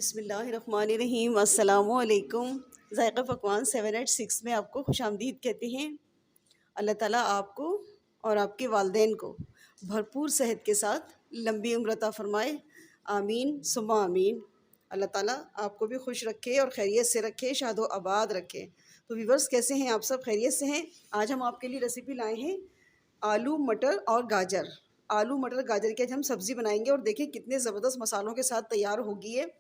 बिस्मिल्लाहिर्रहमानिर्रहीम अस्सलामुअलैकुम। ज़ायक़ा पकवान 786 में आपको खुशामदीद कहते हैं। अल्लाह ताला आपको और आपके वालिदैन को भरपूर सेहत के साथ लंबी उम्र अता फ़रमाए। आमीन सुम्मा आमीन। अल्लाह ताला आपको भी खुश रखे और खैरियत से रखे, शादो आबाद रखे। तो व्यूवर्स, कैसे हैं आप सब? खैरियत से हैं? आज हम आपके लिए रेसिपी लाए हैं आलू मटर और गाजर। आलू मटर गाजर की आज हम सब्ज़ी बनाएंगे और देखिए कितने ज़बरदस्त मसालों के साथ तैयार होगी ये,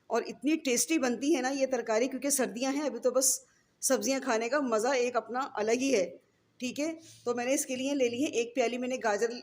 और इतनी टेस्टी बनती है ना ये तरकारी, क्योंकि सर्दियां हैं अभी तो बस सब्जियां खाने का मज़ा एक अपना अलग ही है। ठीक है, तो मैंने इसके लिए ले ली है 1 प्याली मैंने गाजर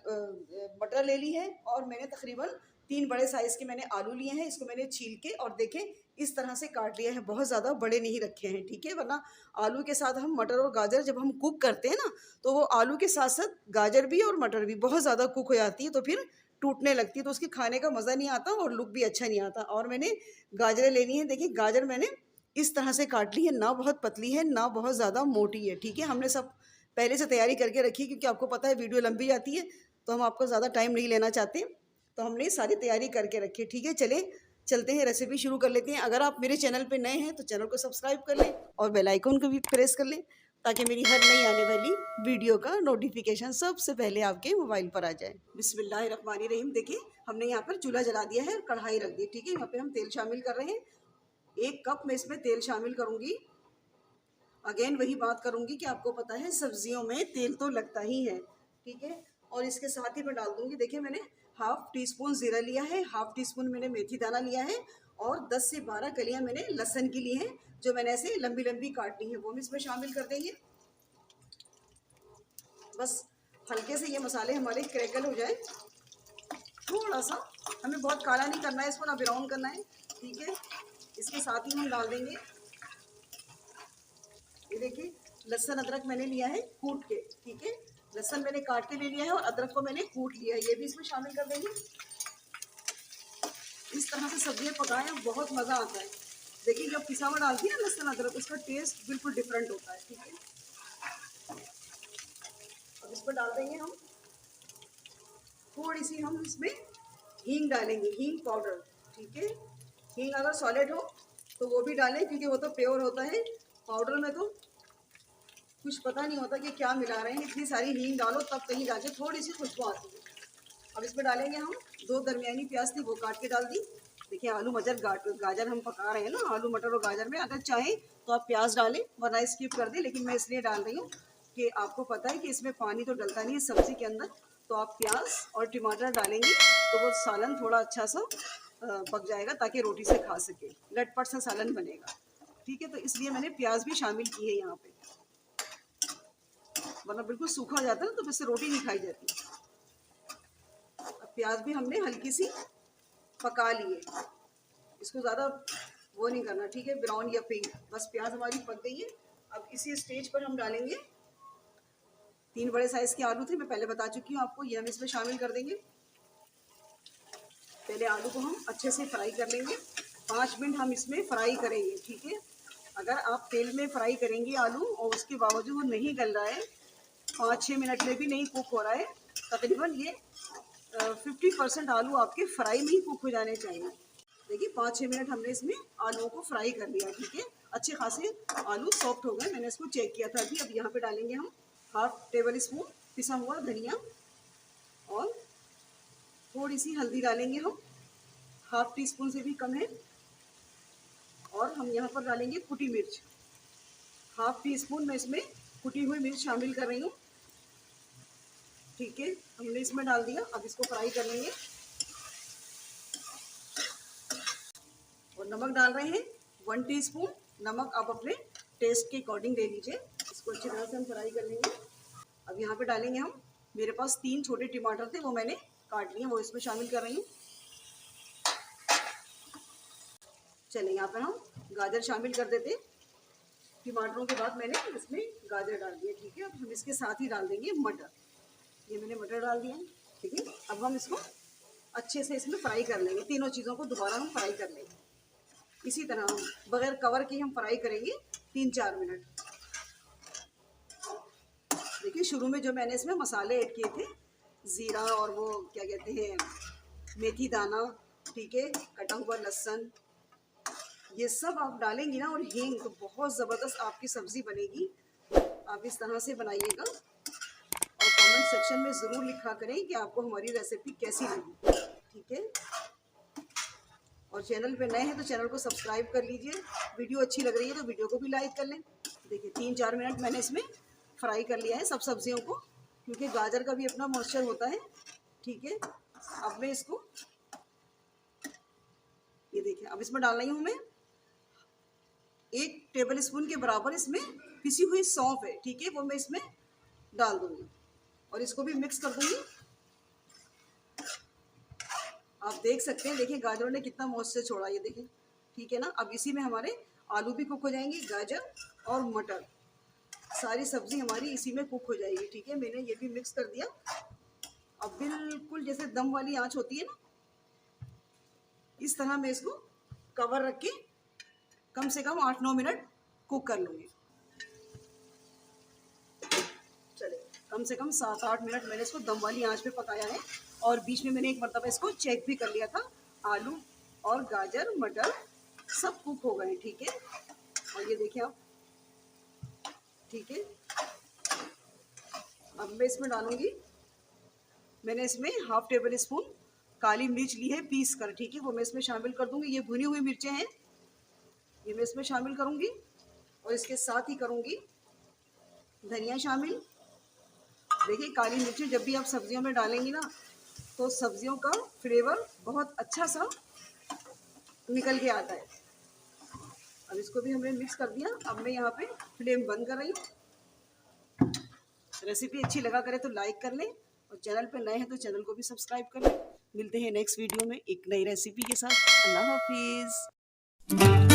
मटर ले ली है, और मैंने तकरीबन 3 बड़े साइज़ के मैंने आलू लिए हैं। इसको मैंने छील के और देखें इस तरह से काट लिया है, बहुत ज़्यादा बड़े नहीं रखे हैं। ठीक है, वरना आलू के साथ हम मटर और गाजर जब हम कुक करते हैं ना, तो वो आलू के साथ साथ गाजर भी और मटर भी बहुत ज़्यादा कुक हो जाती है, तो फिर टूटने लगती है, तो उसके खाने का मज़ा नहीं आता और लुक भी अच्छा नहीं आता। और मैंने गाजरें लेनी है। देखिए गाजर मैंने इस तरह से काट ली है, ना बहुत पतली है ना बहुत ज़्यादा मोटी है। ठीक है, हमने सब पहले से तैयारी करके रखी, क्योंकि आपको पता है वीडियो लंबी जाती है, तो हम आपको ज़्यादा टाइम नहीं लेना चाहते, तो हमने सारी तैयारी करके रखी है। ठीक है, चलते हैं, रेसिपी शुरू कर लेते हैं। अगर आप मेरे चैनल पे नए हैं तो चैनल को सब्सक्राइब कर लें और बेल आइकन को भी प्रेस कर लें, ताकि मेरी हर नई आने वाली वीडियो का नोटिफिकेशन सबसे पहले आपके मोबाइल पर आ जाए। बिस्मिल्लाहिर्रहमानिर्रहीम। देखिए हमने यहाँ पर चूल्हा जला दिया है, कढ़ाई रख दी। ठीक है, यहाँ पे हम तेल शामिल कर रहे हैं। 1 कप मैं इसमें तेल शामिल करूँगी। अगेन वही बात करूँगी कि आपको पता है सब्जियों में तेल तो लगता ही है। ठीक है, और इसके साथ ही मैं डाल दूँगी, देखिए मैंने हाफ़ टी स्पून ज़ीरा लिया है, हाफ़ टी स्पून मैंने मेथी दाना लिया है, और 10 से 12 कलियाँ मैंने लहसुन की ली हैं, जो मैंने ऐसे लंबी लंबी काटी है, वो भी इसमें शामिल कर देंगे। बस हल्के से ये मसाले हमारे क्रैकल हो जाए, थोड़ा सा, हमें बहुत काला नहीं करना है इसको, ना ब्राउन करना है। ठीक है, इसके साथ ही हम डाल देंगे, ये देखिए लहसुन अदरक मैंने लिया है कूट के। ठीक है, लहसुन मैंने काट के ले लिया है और अदरक को मैंने कूट लिया है, ये भी इसमें शामिल कर देंगे। इस तरह से सब्जियां पकाएं, बहुत मज़ा आता है। देखिए जब पिसा हुआ डालती है ना लहसुन अदरक, उसका टेस्ट बिल्कुल डिफरेंट होता है। ठीक है, अब इस पर डाल देंगे हम थोड़ी सी, हम इसमें हींग डालेंगे, हींग पाउडर। ठीक है, हींग अगर सॉलिड हो तो वो भी डालें, क्योंकि वो तो प्योर होता है, पाउडर में तो कुछ पता नहीं होता कि क्या मिला रहे हैं। इतनी सारी हींग डालो तब कहीं जाके थोड़ी सी खुशबू आती है। अब इसमें डालेंगे हम 2 दरमियानी प्याज थी, वो काट के डाल दी। देखिए आलू मटर गाजर हम पका रहे हैं ना, आलू मटर और गाजर में अगर चाहें तो आप प्याज डालें, वरना स्किप कर दें, लेकिन मैं इसलिए डाल रही हूँ कि आपको पता है कि इसमें पानी तो डलता नहीं है सब्ज़ी के अंदर, तो आप प्याज और टमाटर डालेंगे तो वो सालन थोड़ा अच्छा सा पक जाएगा, ताकि रोटी से खा सके, लटपट सा सालन बनेगा। ठीक है, तो इसलिए मैंने प्याज भी शामिल की है यहाँ पे, वरना बिल्कुल सूखा हो जाता है ना, तो फिर से रोटी नहीं खाई जाती। अब प्याज भी हमने हल्की सी पका लिए, इसको ज़्यादा वो नहीं करना। ठीक है, ब्राउन या पिंक, बस प्याज हमारी पक गई है। अब इसी स्टेज पर हम डालेंगे 3 बड़े साइज़ के आलू थे, मैं पहले बता चुकी हूँ आपको, ये हम इसमें शामिल कर देंगे। पहले आलू को हम अच्छे से फ्राई कर लेंगे, 5 मिनट हम इसमें फ्राई करेंगे। ठीक है, अगर आप तेल में फ्राई करेंगे आलू और उसके बावजूद वो नहीं गल रहा है, 5-6 मिनट में भी नहीं कुक हो रहा है, तकरीबन ये 50% आलू आपके फ्राई में ही कुक हो जाने चाहिए। देखिए 5-6 मिनट हमने इसमें आलूओं को फ्राई कर लिया। ठीक है, अच्छे खासे आलू सॉफ्ट हो गए, मैंने इसको चेक किया था अभी। अब यहाँ पे डालेंगे हम 1/2 टेबल स्पून पिसा हुआ धनिया, और थोड़ी सी हल्दी डालेंगे हम, 1/2 टी स्पून से भी कम है, और हम यहाँ पर डालेंगे कुटी मिर्च, 1/2 टी स्पून मैं इसमें कुटी हुई मिर्च शामिल कर रही हूँ। ठीक है, हमने इसमें डाल दिया, अब इसको फ्राई कर लेंगे। और नमक डाल रहे हैं 1 टीस्पून, नमक आप अपने टेस्ट के अकॉर्डिंग दे लीजिए। इसको अच्छी तरह से हम फ्राई कर लेंगे। अब यहाँ पे डालेंगे हम, मेरे पास 3 छोटे टमाटर थे, वो मैंने काट लिए, वो इसमें शामिल कर रही हूँ। चलिए यहाँ पर हम गाजर शामिल कर देते हैं। टमाटरों के बाद मैंने इसमें गाजर डाल दिया। ठीक है, अब हम इसके साथ ही डाल देंगे मटर, ये मैंने मटर डाल दिया। ठीक है, अब हम इसको अच्छे से इसमें फ्राई कर लेंगे, तीनों चीज़ों को दोबारा हम फ्राई कर लेंगे। इसी तरह हम बगैर कवर के हम फ्राई करेंगे 3-4 मिनट। देखिए शुरू में जो मैंने इसमें मसाले ऐड किए थे, ज़ीरा और वो क्या कहते हैं मेथी दाना, ठीक है, कटा हुआ लहसुन, ये सब आप डालेंगी ना, और हींग, तो बहुत ज़बरदस्त आपकी सब्ज़ी बनेगी। आप इस तरह से बनाइएगा और कमेंट सेक्शन में ज़रूर लिखा करें कि आपको हमारी रेसिपी कैसी लगी। ठीक है, और चैनल पे नए हैं तो चैनल को सब्सक्राइब कर लीजिए। वीडियो अच्छी लग रही है तो वीडियो को भी लाइक कर लें। देखिए 3-4 मिनट मैंने इसमें फ्राई कर लिया है सब सब्जियों को, क्योंकि गाजर का भी अपना मॉइस्चर होता है। ठीक है, अब मैं इसको, ये देखिए, अब इसमें डाल रही हूँ मैं 1 टेबल स्पून के बराबर इसमें पिसी हुई सौंफ है। ठीक है, वो मैं इसमें डाल दूँगी और इसको भी मिक्स कर दूँगी। आप देख सकते हैं, देखिए गाजरों ने कितना मॉइस्चर छोड़ा, ये देखिए। ठीक है ना, अब इसी में हमारे आलू भी कुक हो जाएंगे, गाजर और मटर, सारी सब्जी हमारी इसी में कुक हो जाएगी। ठीक है, मैंने ये भी मिक्स कर दिया। अब बिल्कुल जैसे दम वाली आंच होती है ना, इस तरह मैं इसको कवर रख के कम से कम 8-9 मिनट कुक कर लूँगी। चलिए, कम से कम 7-8 मिनट मैंने इसको दम वाली आंच पे पकाया है, और बीच में मैंने एक मरतबा इसको चेक भी कर लिया था। आलू और गाजर मटर सब कुक हो गए। ठीक है, और ये देखिए आप। ठीक है, अब मैं इसमें डालूंगी, मैंने इसमें 1/2 टेबल स्पून काली मिर्च ली है पीस कर। ठीक है, वो मैं इसमें शामिल कर दूंगी। ये भुनी हुई मिर्चें हैं, ये मैं इसमें शामिल करूंगी, और इसके साथ ही करूंगी धनिया शामिल। देखिए, काली मिर्चें जब भी आप सब्जियों में डालेंगी ना, तो सब्जियों का फ्लेवर बहुत अच्छा सा निकल के आता है। अब इसको भी हमने मिक्स कर दिया। अब मैं यहाँ पे फ्लेम बंद कर रही हूँ। रेसिपी अच्छी लगा करे तो लाइक कर लें, और चैनल पे नए हैं तो चैनल को भी सब्सक्राइब कर लें। मिलते हैं नेक्स्ट वीडियो में एक नई रेसिपी के साथ। अल्लाह हाफिज़।